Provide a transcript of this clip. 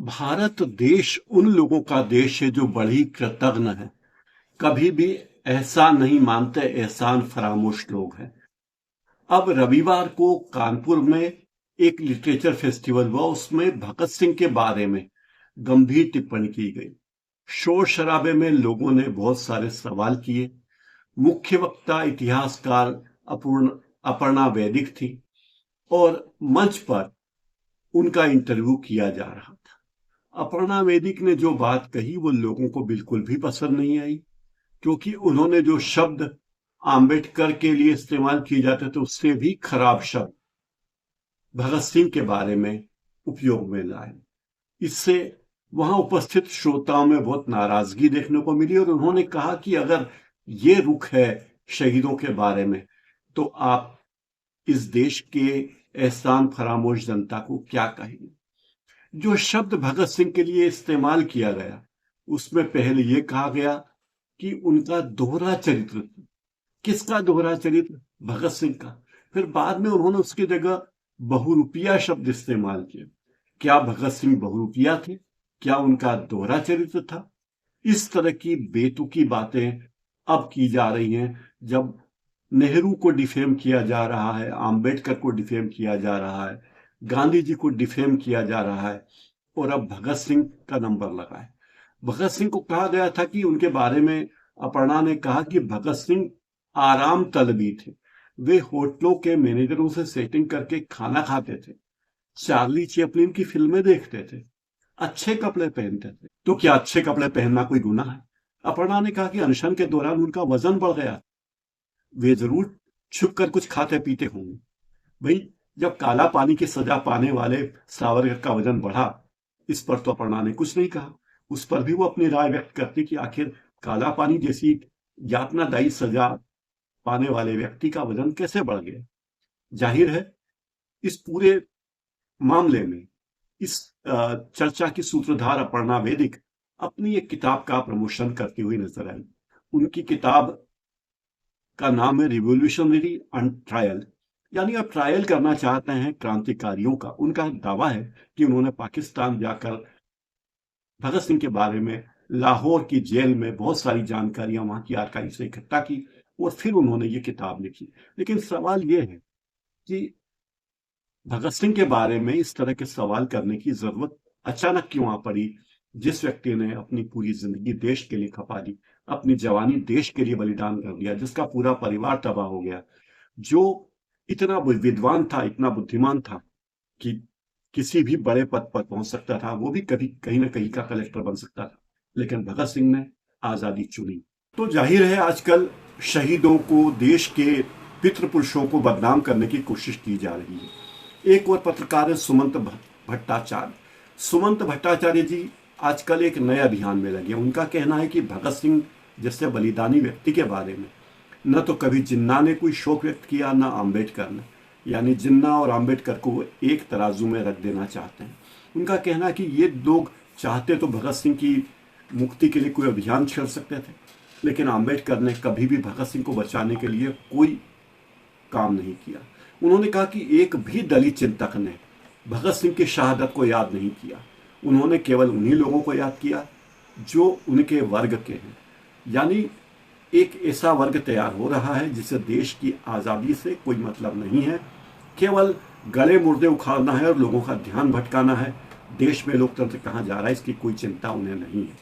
भारत देश उन लोगों का देश है जो बड़ी कृतज्ञ है। कभी भी एहसान नहीं मानते, एहसान फरामोश लोग हैं। अब रविवार को कानपुर में एक लिटरेचर फेस्टिवल हुआ, उसमें भगत सिंह के बारे में गंभीर टिप्पणी की गई। शोर शराबे में लोगों ने बहुत सारे सवाल किए। मुख्य वक्ता इतिहासकार अपर्णा वैदिक थी और मंच पर उनका इंटरव्यू किया जा रहा था। अपर्णा वैदिक ने जो बात कही वो लोगों को बिल्कुल भी पसंद नहीं आई, क्योंकि उन्होंने जो शब्द आम्बेडकर के लिए इस्तेमाल किए जाते थे उससे भी खराब शब्द भगत सिंह के बारे में उपयोग में लाए। इससे वहां उपस्थित श्रोताओं में बहुत नाराजगी देखने को मिली और उन्होंने कहा कि अगर ये रुख है शहीदों के बारे में तो आप इस देश के एहसान फरामोश जनता को क्या कहेंगे। जो शब्द भगत सिंह के लिए इस्तेमाल किया गया उसमें पहले यह कहा गया कि उनका दोहरा चरित्र। किसका दोहरा चरित्र? भगत सिंह का। फिर बाद में उन्होंने उसकी जगह बहुरूपिया शब्द इस्तेमाल किया। क्या भगत सिंह बहुरूपिया थे? क्या उनका दोहरा चरित्र था? इस तरह की बेतुकी बातें अब की जा रही हैं, जब नेहरू को डिफेम किया जा रहा है, आम्बेडकर को डिफेम किया जा रहा है, गांधी जी को डिफेम किया जा रहा है और अब भगत सिंह का नंबर लगा है। भगत सिंह को कहा गया था कि उनके बारे में अपर्णा ने कहा कि भगत सिंह आराम तलबी थे। वे होटलों के मैनेजरों से सेटिंग करके खाना खाते थे, चार्ली चैपलिन की फिल्में देखते थे, अच्छे कपड़े पहनते थे। तो क्या अच्छे कपड़े पहनना कोई गुनाह है? अपर्णा ने कहा कि अनशन के दौरान उनका वजन बढ़ गया। वे जरूर छुप कर कुछ खाते पीते होंगे। भाई, जब काला पानी की सजा पाने वाले सावरकर का वजन बढ़ा, इस पर तो अपर्णा ने कुछ नहीं कहा। उस पर भी वो अपनी राय व्यक्त करती कि आखिर काला पानी जैसी यातनादायी सजा पाने वाले व्यक्ति का वजन कैसे बढ़ गया। जाहिर है इस पूरे मामले में इस चर्चा की सूत्रधार अपर्णा वैदिक अपनी एक किताब का प्रमोशन करती हुई नजर आई। उनकी किताब का नाम है रिवोल्यूशनरी ट्रायल, यानी आप ट्रायल करना चाहते हैं क्रांतिकारियों का। उनका दावा है कि उन्होंने पाकिस्तान जाकर भगत सिंह के बारे में लाहौर की जेल में बहुत सारी जानकारियां वहां की आर्काइव से इकट्ठा की और फिर उन्होंने ये किताब लिखी। लेकिन सवाल यह है कि भगत सिंह के बारे में इस तरह के सवाल करने की जरूरत अचानक क्यों आ पड़ी, जिस व्यक्ति ने अपनी पूरी जिंदगी देश के लिए खपा दी, अपनी जवानी देश के लिए बलिदान कर दिया, जिसका पूरा परिवार तबाह हो गया, जो इतना विद्वान था, इतना बुद्धिमान था कि किसी भी बड़े पद पर पहुंच सकता था, वो भी कभी कहीं ना कहीं का कलेक्टर बन सकता था, लेकिन भगत सिंह ने आजादी चुनी। तो जाहिर है आजकल शहीदों को, देश के पितृपुरुषों को बदनाम करने की कोशिश की जा रही है। एक और पत्रकार है सुमंत भट्टाचार्य। सुमंत भट्टाचार्य जी आजकल एक नए अभियान में लगे। उनका कहना है कि भगत सिंह जैसे बलिदानी व्यक्ति के बारे में न तो कभी जिन्ना ने कोई शोक व्यक्त किया, न आम्बेडकर ने। यानी जिन्ना और आम्बेडकर को वो एक तराजू में रख देना चाहते हैं। उनका कहना है कि ये लोग चाहते तो भगत सिंह की मुक्ति के लिए कोई अभियान छेड़ सकते थे, लेकिन आम्बेडकर ने कभी भी भगत सिंह को बचाने के लिए कोई काम नहीं किया। उन्होंने कहा कि एक भी दलित चिंतक ने भगत सिंह की शहादत को याद नहीं किया। उन्होंने केवल उन्हीं लोगों को याद किया जो उनके वर्ग के हैं। यानी एक ऐसा वर्ग तैयार हो रहा है जिसे देश की आज़ादी से कोई मतलब नहीं है, केवल गले मुर्दे उखाड़ना है और लोगों का ध्यान भटकाना है। देश में लोकतंत्र कहाँ जा रहा है इसकी कोई चिंता उन्हें नहीं है।